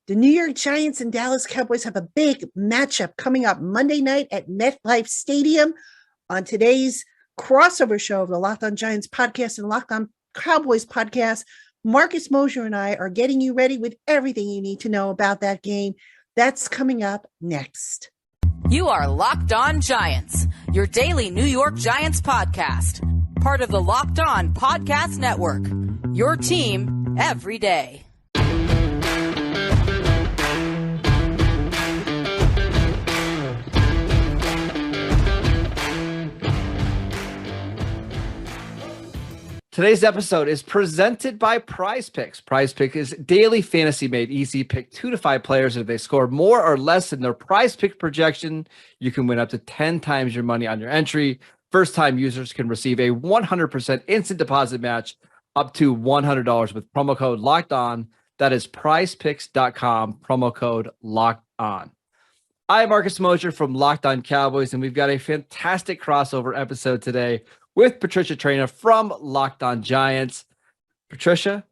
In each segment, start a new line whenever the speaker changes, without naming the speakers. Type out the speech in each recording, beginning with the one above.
The New York Giants and Dallas Cowboys have a big matchup coming up Monday night at MetLife Stadium. On today's crossover show of the Locked On Giants podcast and Locked On Cowboys podcast, Marcus Mosher and I are getting you ready with everything you need to know about that game. That's coming up next.
You are Locked On Giants, your daily New York Giants podcast. Part of the Locked On Podcast Network, your team every day.
Today's episode is presented by Prize Picks. Prize Pick is daily fantasy made easy. Pick 2 to 5 players, and if they score more or less than their Prize Pick projection, you can win up to 10 times your money on your entry. First-time users can receive a 100% instant deposit match up to $100 with promo code Locked On. That is prizepicks.com, promo code Locked On. I'm Marcus Mosher from Locked On Cowboys, and we've got a fantastic crossover episode today with Patricia Traina from Locked On Giants. Patricia,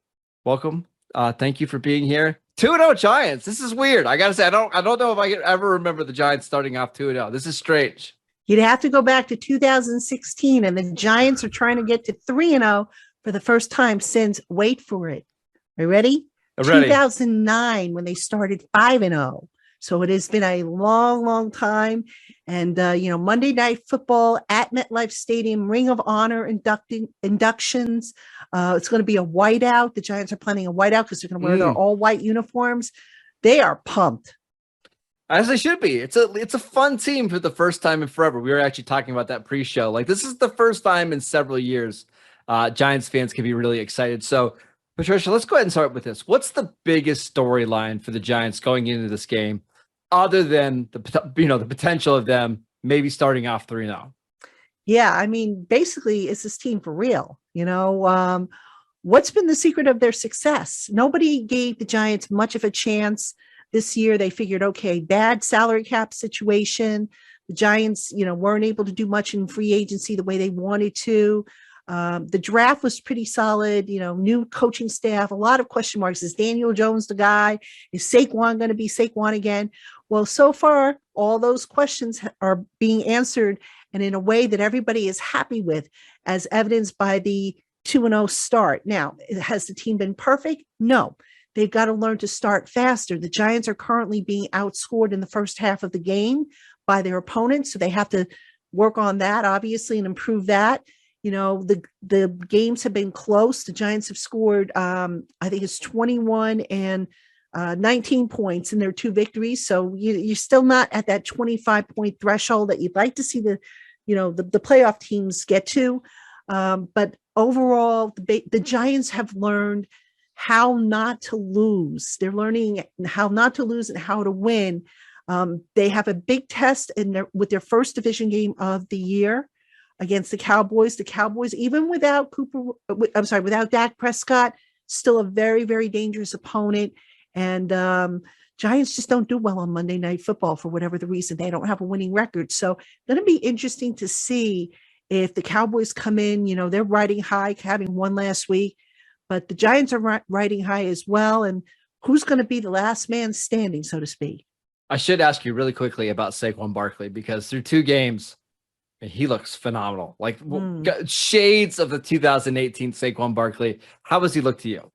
welcome. Thank you for being here. 2-0 Giants. This is weird. I gotta say, I don't know if I can ever remember the Giants starting off 2-0. This is strange.
You'd have to go back to 2016, and the Giants are trying to get to 3-0 for the first time since, wait for it. Are you ready?
I'm ready.
2009, when they started 5-0. So it has been a long, long time. And, Monday Night Football at MetLife Stadium, Ring of Honor inductions. It's going to be a whiteout. The Giants are planning a whiteout because they're going to wear their all-white uniforms. They are pumped.
As they should be. It's a fun team for the first time in forever. We were actually talking about that pre-show. Like, this is the first time in several years Giants fans can be really excited. So, Patricia, let's go ahead and start with this. What's the biggest storyline for the Giants going into this game, other than the potential of them maybe starting off 3-0?
Yeah, I mean, basically, it's this team for real. What's been the secret of their success? Nobody gave the Giants much of a chance this year. They figured, okay, bad salary cap situation. The Giants, weren't able to do much in free agency the way they wanted to. The draft was pretty solid, new coaching staff, a lot of question marks. Is Daniel Jones the guy? Is Saquon going to be Saquon again? Well, so far, all those questions are being answered and in a way that everybody is happy with, as evidenced by the 2-0 start. Now, has the team been perfect? No. They've got to learn to start faster. The Giants are currently being outscored in the first half of the game by their opponents, so they have to work on that, obviously, and improve that. The games have been close. The Giants have scored, I think it's 21 and 19 points in their 2 victories. So you're still not at that 25-point threshold that you'd like to see the playoff teams get to. But overall, the Giants have learned how not to lose. They're learning how not to lose and how to win. They have a big test with their first division game of the year against the Cowboys. The Cowboys, even without Dak Prescott, still a very, very dangerous opponent. And Giants just don't do well on Monday Night Football for whatever the reason. They don't have a winning record. So going to be interesting to see if the Cowboys come in. They're riding high, having won last week, but the Giants are riding high as well. And who's going to be the last man standing, so to speak?
I should ask you really quickly about Saquon Barkley, because through 2 games, he looks phenomenal. Like shades of the 2018 Saquon Barkley. How does he look to you?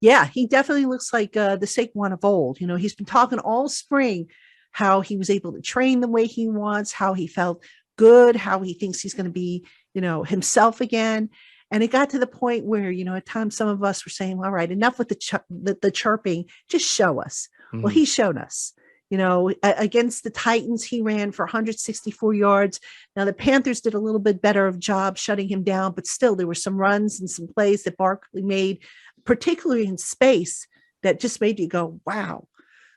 Yeah, he definitely looks like the Saquon of old. He's been talking all spring how he was able to train the way he wants, how he felt good, how he thinks he's going to be, himself again. And it got to the point where, at times some of us were saying, all right, enough with the chirping, just show us. Mm-hmm. Well, he showed us. Against the Titans, he ran for 164 yards. Now, the Panthers did a little bit better of job shutting him down, but still there were some runs and some plays that Barkley made, particularly in space, that just made you go, wow.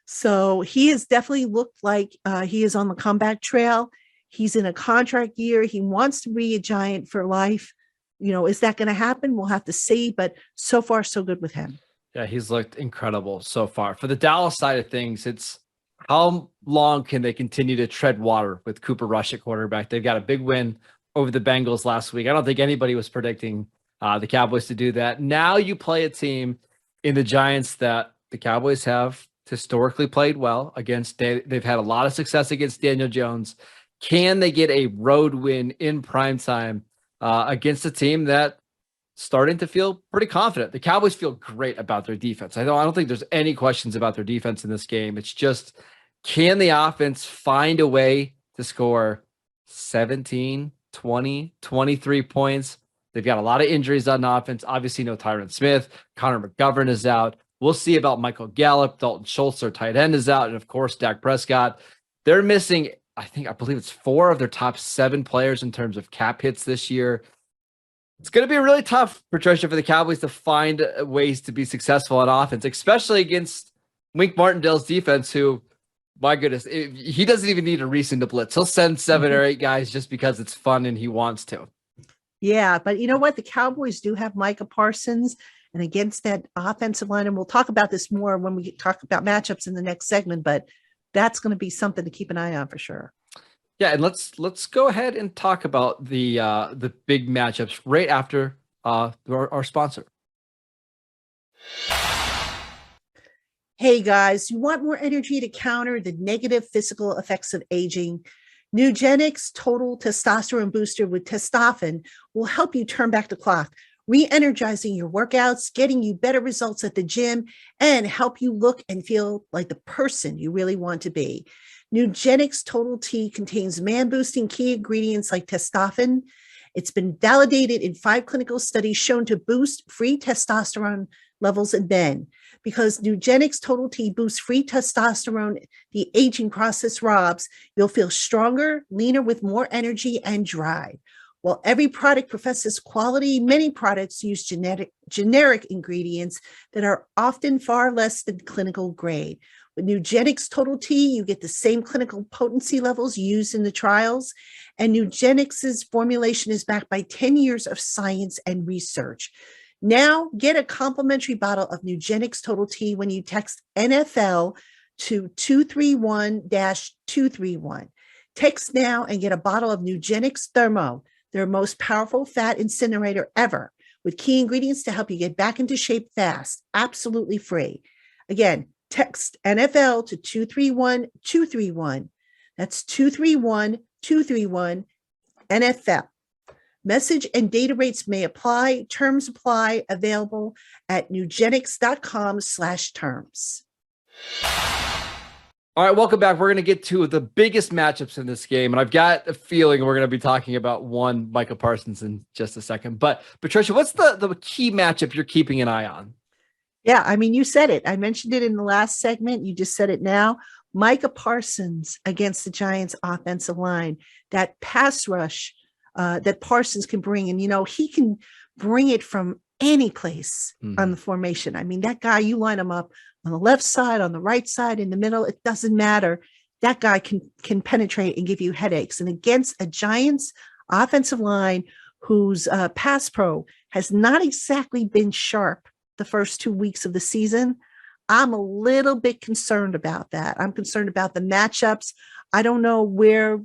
So he has definitely looked like he is on the comeback trail. He's in a contract year. He wants to be a Giant for life. Is that going to happen? We'll have to see, but so far, so good with him.
Yeah, he's looked incredible so far. For the Dallas side of things, it's how long can they continue to tread water with Cooper Rush at quarterback? They've got a big win over the Bengals last week. I don't think anybody was predicting the Cowboys to do that. Now you play a team in the Giants that the Cowboys have historically played well against, they've had a lot of success against Daniel Jones. Can they get a road win in primetime against a team that starting to feel pretty confident? The Cowboys feel great about their defense. I don't think there's any questions about their defense in this game. It's just, can the offense find a way to score 17, 20, 23 points? They've got a lot of injuries on offense. Obviously, no Tyron Smith. Connor McGovern is out. We'll see about Michael Gallup. Dalton Schultz, their tight end, is out. And of course, Dak Prescott. They're missing, I believe it's 4 of their top 7 players in terms of cap hits this year. It's going to be really tough, Patricia, for the Cowboys to find ways to be successful on offense, especially against Wink Martindale's defense, who, my goodness, he doesn't even need a reason to blitz. He'll send 7 or 8 guys just because it's fun and he wants to.
Yeah, but you know what? The Cowboys do have Micah Parsons, and against that offensive line, and we'll talk about this more when we talk about matchups in the next segment, but that's going to be something to keep an eye on for sure.
Yeah, and let's go ahead and talk about the big matchups right after our sponsor.
Hey guys, you want more energy to counter the negative physical effects of aging? Nugenics Total Testosterone Booster with Testofen will help you turn back the clock, re-energizing your workouts, getting you better results at the gym, and help you look and feel like the person you really want to be. Nugenics Total T contains man-boosting key ingredients like testofen. It's been validated in 5 clinical studies shown to boost free testosterone levels in men. Because Nugenics Total T boosts free testosterone, the aging process robs, you'll feel stronger, leaner, with more energy and drive. While every product professes quality, many products use generic ingredients that are often far less than clinical grade. With Nugenics Total T, you get the same clinical potency levels used in the trials, and Nugenics' formulation is backed by 10 years of science and research. Now, get a complimentary bottle of Nugenics Total T when you text NFL to 231-231. Text now and get a bottle of Nugenics Thermo, their most powerful fat incinerator ever, with key ingredients to help you get back into shape fast, absolutely free. Again, text NFL to 231-231. That's 231-231 NFL. Message and data rates may apply. Terms apply. Available at nugenics.com/terms.
All right, welcome back. We're going to get to the biggest matchups in this game, and I've got a feeling we're going to be talking about one Micah Parsons in just a second. But Patricia, what's the key matchup you're keeping an eye on?
Yeah, I mean, you said it. I mentioned it in the last segment. You just said it now. Micah Parsons against the Giants offensive line. That pass rush that Parsons can bring. And, you know, he can bring it from any place on the formation. I mean, that guy, you line him up on the left side, on the right side, in the middle, it doesn't matter. That guy can penetrate and give you headaches. And against a Giants offensive line whose pass pro has not exactly been sharp the first 2 weeks of the season, I'm a little bit concerned about that. I'm concerned about the matchups. I don't know where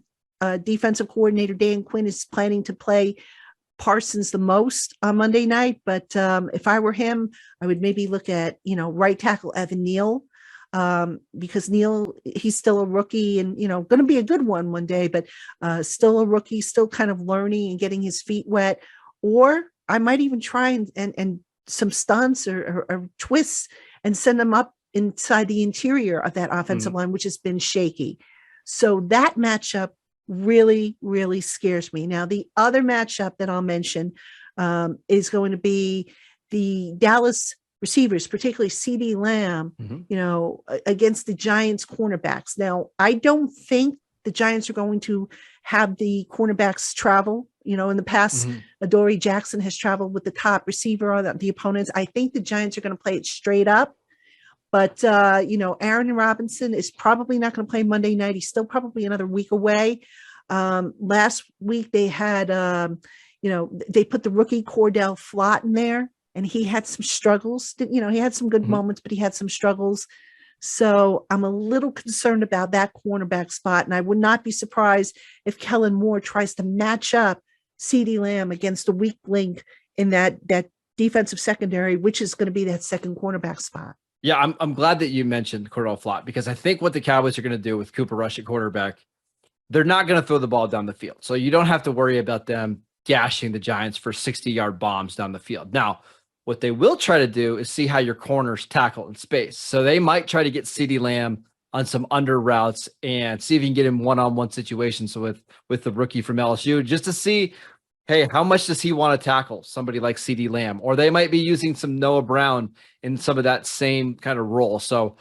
defensive coordinator Dan Quinn is planning to play Parsons the most on Monday night, but if I were him, I would maybe look at, right tackle Evan Neal, because Neal, he's still a rookie and, going to be a good one day, but still a rookie, still kind of learning and getting his feet wet. Or I might even try and some stunts or twists and send them up inside the interior of that offensive line, which has been shaky. So that matchup really, really scares me. Now, the other matchup that I'll mention is going to be the Dallas receivers, particularly CeeDee Lamb, against the Giants cornerbacks. Now, I don't think the Giants are going to have the cornerbacks travel. In the past, Adoree Jackson has traveled with the top receiver on the opponents. I think the Giants are going to play it straight up. But, Aaron Robinson is probably not going to play Monday night. He's still probably another week away. Last week they had, they put the rookie Cordell Flott in there, and he had some struggles. He had some good moments, but he had some struggles. So I'm a little concerned about that cornerback spot. And I would not be surprised if Kellen Moore tries to match up CeeDee Lamb against a weak link in that defensive secondary, which is going to be that second cornerback spot.
Yeah, I'm glad that you mentioned Cordell Flott, because I think what the Cowboys are going to do with Cooper Rush at quarterback, they're not going to throw the ball down the field. So you don't have to worry about them gashing the Giants for 60-yard bombs down the field. Now, what they will try to do is see how your corners tackle in space. So they might try to get CeeDee Lamb on some under routes and see if you can get him one-on-one situations with the rookie from LSU, just to see, hey, how much does he want to tackle somebody like CeeDee Lamb? Or they might be using some Noah Brown in some of that same kind of role. So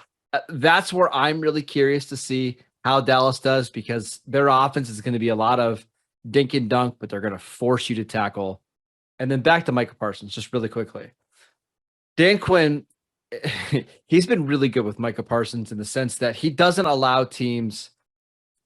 that's where I'm really curious to see how Dallas does, because their offense is going to be a lot of dink and dunk, but they're going to force you to tackle. And then back to Micah Parsons, just really quickly. Dan Quinn, he's been really good with Micah Parsons in the sense that he doesn't allow teams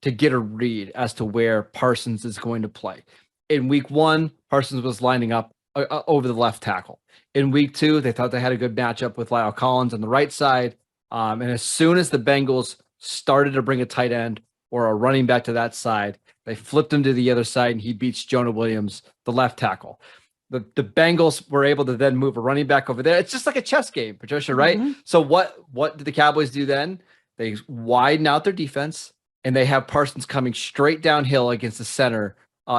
to get a read as to where Parsons is going to play. In week 1, Parsons was lining up over the left tackle. In week 2, they thought they had a good matchup with Lyle Collins on the right side. And as soon as the Bengals started to bring a tight end or a running back to that side, they flipped him to the other side and he beats Jonah Williams, the left tackle. The Bengals were able to then move a running back over there. It's just like a chess game, Patricia, right? Mm-hmm. So what did the Cowboys do then? They widen out their defense and they have Parsons coming straight downhill against the center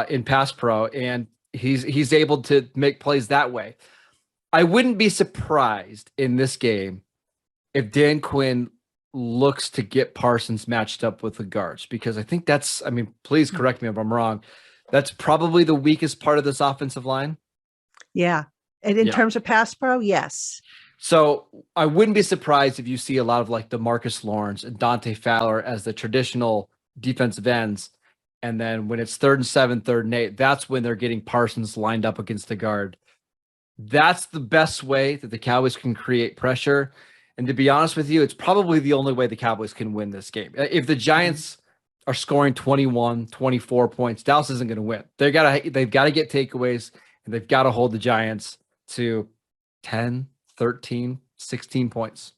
in pass pro, and he's able to make plays that way. I wouldn't be surprised in this game if Dan Quinn looks to get Parsons matched up with the guards, because I think that's, I mean, please correct me if I'm wrong, that's probably the weakest part of this offensive line.
Yeah. And in terms of pass pro, yes.
So I wouldn't be surprised if you see a lot of like DeMarcus Lawrence and Dante Fowler as the traditional defensive ends. And then when it's 3rd and 7, 3rd and 8, that's when they're getting Parsons lined up against the guard. That's the best way that the Cowboys can create pressure. And to be honest with you, it's probably the only way the Cowboys can win this game. If the Giants are scoring 21, 24 points, Dallas isn't going to win. They've got to get takeaways, and they've got to hold the Giants to 10, 13, 16 points.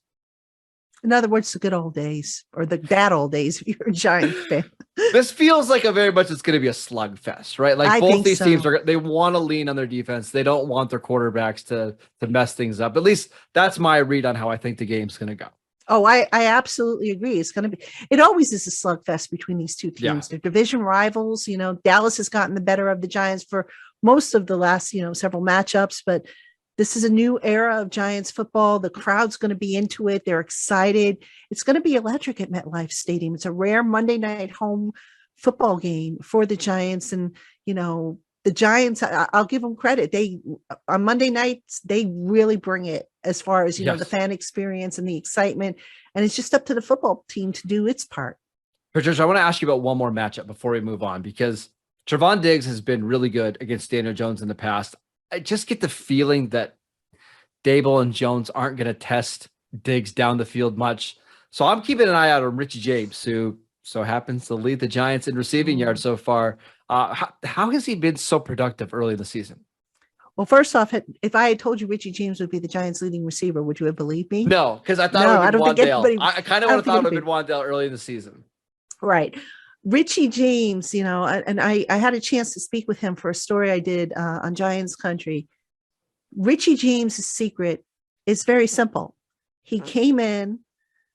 In other words, the good old days, or the bad old days if you're a Giant fan.
This feels like very much it's going to be a slugfest, right? Like both these teams they want to lean on their defense. They don't want their quarterbacks to mess things up. At least that's my read on how I think the game's going to go.
Oh, I absolutely agree. It's going to be, it always is a slugfest between these two teams. Yeah. They're division rivals. You know, Dallas has gotten the better of the Giants for most of the last, several matchups, but this is a new era of Giants football. The crowd's going to be into it. They're excited. It's going to be electric at MetLife Stadium. It's a rare Monday night home football game for the Giants. And, the Giants, I'll give them credit. On Monday nights, they really bring it as far as, the fan experience and the excitement. And it's just up to the football team to do its part.
Patricia, I want to ask you about one more matchup before we move on, because Trevon Diggs has been really good against Daniel Jones in the past. I just get the feeling that Dable and Jones aren't going to test Diggs down the field much. So I'm keeping an eye out on Richie James, who so happens to lead the Giants in receiving yards so far. How has he been so productive early in the season?
Well, first off, if I had told you Richie James would be the Giants' leading receiver, would you have believed me?
No, because I thought it would be Wandale. I kind of would have thought it would have been Wandale early in the season.
Right. Richie James, and I had a chance to speak with him for a story I did on Giants Country. Richie James' secret is very simple. He came in,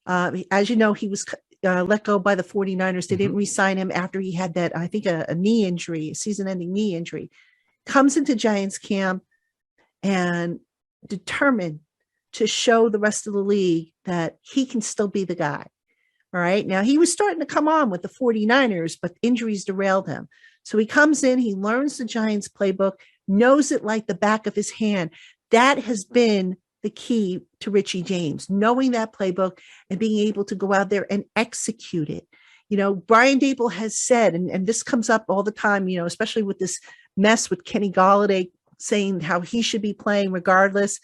as you know, he was let go by the 49ers. They didn't re-sign him after he had that, I think, a knee injury, a season-ending knee injury. Comes into Giants camp and determined to show the rest of the league that he can still be the guy. All right. Now, he was starting to come on with the 49ers, but injuries derailed him. So he comes in, he learns the Giants playbook, knows it like the back of his hand. That has been the key to Richie James, knowing that playbook and being able to go out there and execute it. Brian Dable has said, and this comes up all the time, especially with this mess with Kenny Golladay saying how he should be playing regardless.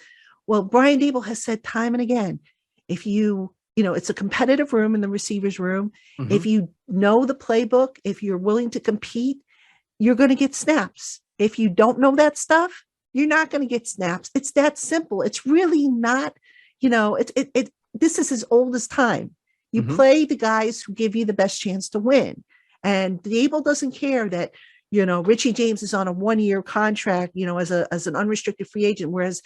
Well, Brian Dable has said time and again, if it's a competitive room in the receivers room. If you know the playbook, if you're willing to compete, you're going to get snaps. If you don't know that stuff, you're not going to get snaps. It's that simple. It's really not, this is as old as time. You play the guys who give you the best chance to win. And Dable doesn't care that, Richie James is on a 1-year contract, as an unrestricted free agent, whereas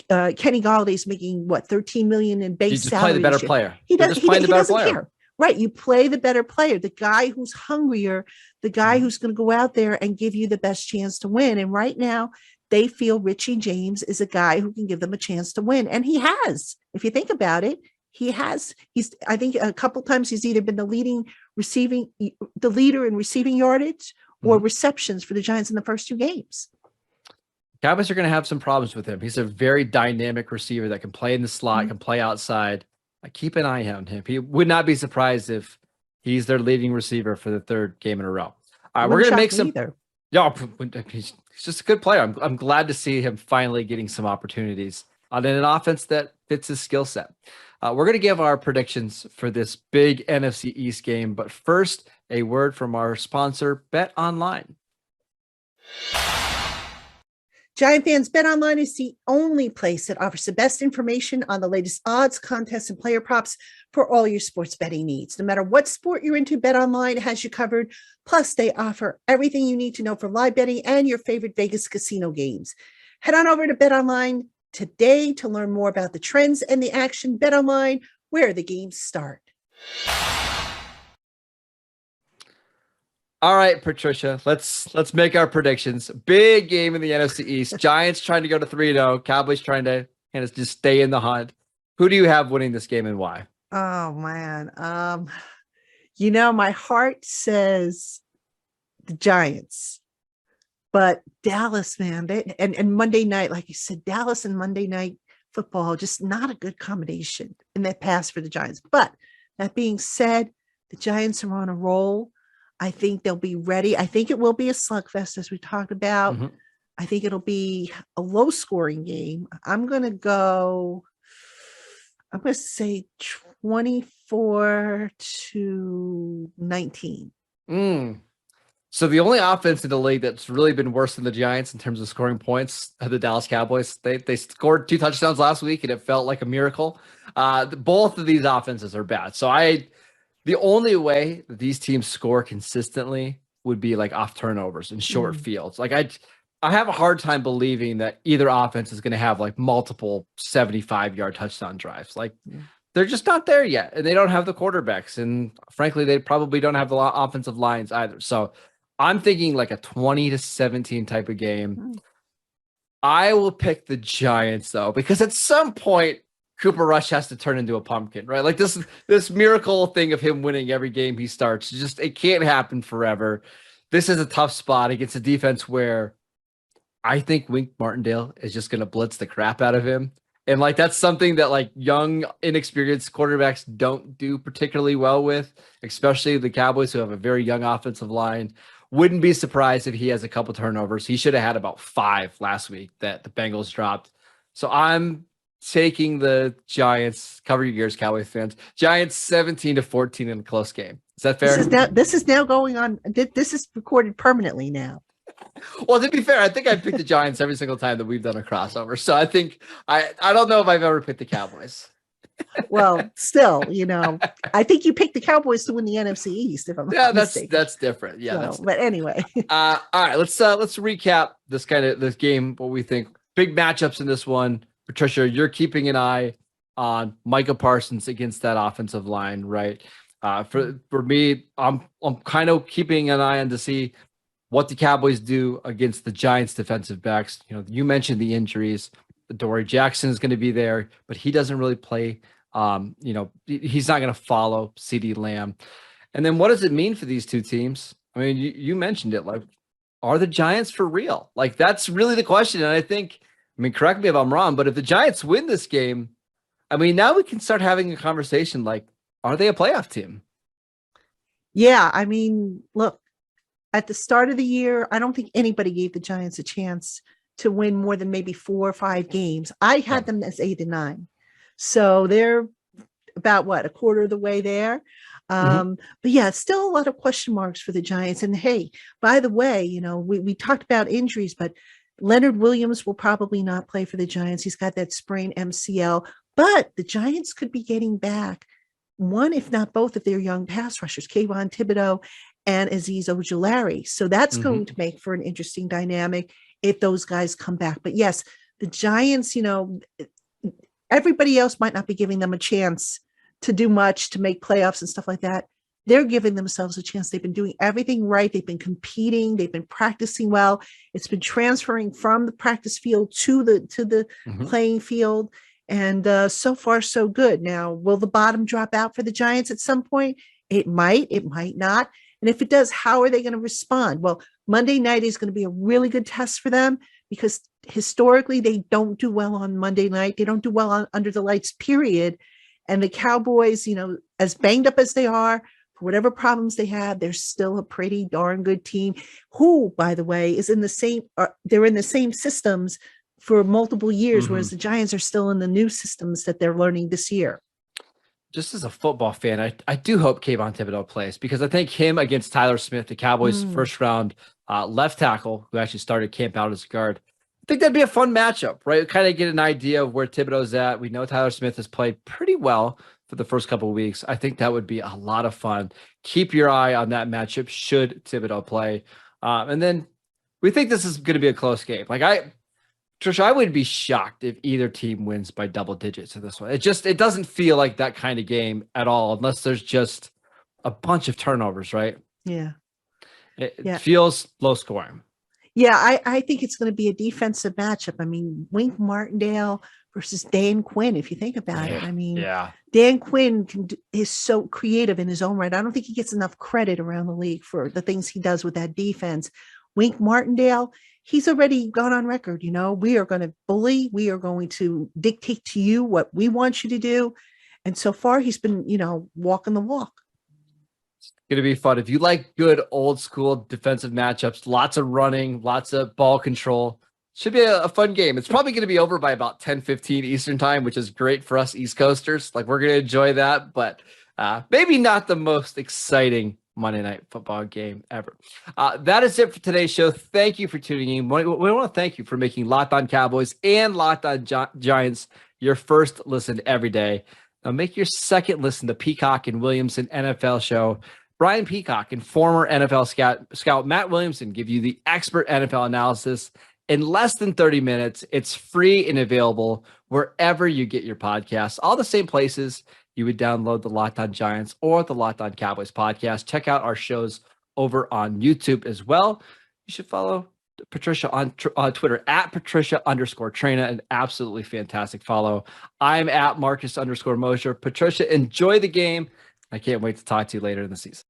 Kenny Galladay's making what, 13 million in base
You just
salary.
play the better player.
He
You're
does.
just playing the better
doesn't
player.
care. Right. You play the better player, the guy who's hungrier, the guy who's going to go out there and give you the best chance to win. And right now, they feel Richie James is a guy who can give them a chance to win. And he has. If you think about it, he has. I think a couple times he's either been the leader in receiving yardage or receptions for the Giants in the first 2 games.
Cowboys are going to have some problems with him. He's a very dynamic receiver that can play in the slot, can play outside. Keep an eye on him. He would not be surprised if he's their leading receiver for the 3rd game in a row. All right, we're going to make some. Yeah, he's just a good player. I'm glad to see him finally getting some opportunities on an offense that fits his skill set. We're going to give our predictions for this big NFC East game, but first, a word from our sponsor, Bet Online.
Giant fans, BetOnline is the only place that offers the best information on the latest odds, contests, and player props for all your sports betting needs. No matter what sport you're into, BetOnline has you covered. Plus, they offer everything you need to know for live betting and your favorite Vegas casino games. Head on over to BetOnline today to learn more about the trends and the action. BetOnline, where the games start.
All right, Patricia, let's make our predictions. Big game in the NFC East. Giants trying to go to 3-0. Cowboys trying to kind of just stay in the hunt. Who do you have winning this game and why?
Oh man. My heart says the Giants, but Dallas, man, and Monday night, like you said, Dallas and Monday Night Football, just not a good combination in that pass for the Giants. But that being said, the Giants are on a roll. I think they'll be ready. I think it will be a slugfest, as we talked about. I think it'll be a low-scoring game. I'm going to say 24-19.
So the only offense in the league that's really been worse than the Giants in terms of scoring points are the Dallas Cowboys. They scored 2 touchdowns last week, and it felt like a miracle. Both of these offenses are bad. So the only way that these teams score consistently would be like off turnovers and short fields. Like I have a hard time believing that either offense is going to have like multiple 75-yard touchdown drives. Like they're just not there yet, and they don't have the quarterbacks. And frankly, they probably don't have the offensive lines either. So I'm thinking like a 20-17 type of game. I will pick the Giants though, because at some point, Cooper Rush has to turn into a pumpkin, right? Like this miracle thing of him winning every game he starts, it can't happen forever. This is a tough spot against a defense where I think Wink Martindale is just going to blitz the crap out of him. And like, that's something that like young, inexperienced quarterbacks don't do particularly well with, especially the Cowboys who have a very young offensive line. Wouldn't be surprised if he has a couple turnovers. He should have had about 5 last week that the Bengals dropped. So I'm taking the Giants. Cover your ears, Cowboys fans. Giants 17-14 in a close game. Is that fair?
This is now going on. This is recorded permanently now.
Well, to be fair, I think I picked the Giants every single time that we've done a crossover. So I think I don't know if I've ever picked the Cowboys.
Well, still, I think you picked the Cowboys to win the NFC East. If I'm not mistaken.
That's different. Yeah,
but anyway.
All right, let's recap this game. What we think, big matchups in this one. Patricia, you're keeping an eye on Micah Parsons against that offensive line, right? For me, I'm kind of keeping an eye on to see what the Cowboys do against the Giants defensive backs. You mentioned the injuries. Dory Jackson is going to be there, but he doesn't really play. He's not going to follow CeeDee Lamb. And then what does it mean for these two teams? I mean, you mentioned it. Like, are the Giants for real? Like, that's really the question. And I think, correct me if I'm wrong, but if the Giants win this game, now we can start having a conversation like, are they a playoff team?
Yeah. Look, at the start of the year, I don't think anybody gave the Giants a chance to win more than maybe 4 or 5 games. I had them as 8-9. So they're about a quarter of the way there. But yeah, still a lot of question marks for the Giants. And hey, by the way, we talked about injuries, but Leonard Williams will probably not play for the Giants. He's got that sprained MCL, but the Giants could be getting back one, if not both, of their young pass rushers, Kayvon Thibodeau and Azeez Ojulari. So that's going to make for an interesting dynamic if those guys come back. But yes, The Giants, everybody else might not be giving them a chance to do much, to make playoffs and stuff like that. They're giving themselves a chance. They've been doing everything right. They've been competing. They've been practicing well. It's been transferring from the practice field to the playing field. And so far, so good. Now, will the bottom drop out for the Giants at some point? It might not. And if it does, how are they going to respond? Well, Monday night is going to be a really good test for them, because historically they don't do well on Monday night. They don't do well under the lights, period. And the Cowboys, as banged up as they are, for whatever problems they have, they're still a pretty darn good team, who, by the way, is they're in the same systems for multiple years, whereas the Giants are still in the new systems that they're learning this year.
Just as a football fan, I do hope Kayvon Thibodeau plays, because I think him against Tyler Smith, the Cowboys' first round left tackle, who actually started camp out as a guard, I think that'd be a fun matchup, right? Kind of get an idea of where Thibodeau's at. We know Tyler Smith has played pretty well for the first couple of weeks. I think that would be a lot of fun. Keep your eye on that matchup should Thibodeau play. And then we think this is going to be a close game. Patricia, I would be shocked if either team wins by double digits in this one. It doesn't feel like that kind of game at all, unless there's just a bunch of turnovers, right?
Yeah.
It feels low scoring.
Yeah, I think it's going to be a defensive matchup. I mean, Wink Martindale versus Dan Quinn, if you think about it. I mean, Dan Quinn is so creative in his own right. I don't think he gets enough credit around the league for the things he does with that defense. Wink Martindale, he's already gone on record. We are going to bully. We are going to dictate to you what we want you to do. And so far, he's been, walking the walk.
It's going to be fun. If you like good old school defensive matchups, lots of running, lots of ball control, should be a fun game. It's probably going to be over by about 10:15 Eastern time, which is great for us East Coasters. We're going to enjoy that, but maybe not the most exciting Monday Night Football game ever. That is it for today's show. Thank you for tuning in. We want to thank you for making Locked On Cowboys and Locked On Giants your first listen every day. Now make your second listen to Peacock and Williamson NFL show. Brian Peacock and former NFL scout Matt Williamson give you the expert NFL analysis in less than 30 minutes. It's free and available wherever you get your podcasts, all the same places you would download the Locked On Giants or the Locked On Cowboys podcast. Check out our shows over on YouTube as well. You should follow Patricia on Twitter at Patricia_Traina, an absolutely fantastic follow. I'm at Marcus_Mosher. Patricia, enjoy the game. I can't wait to talk to you later in the season.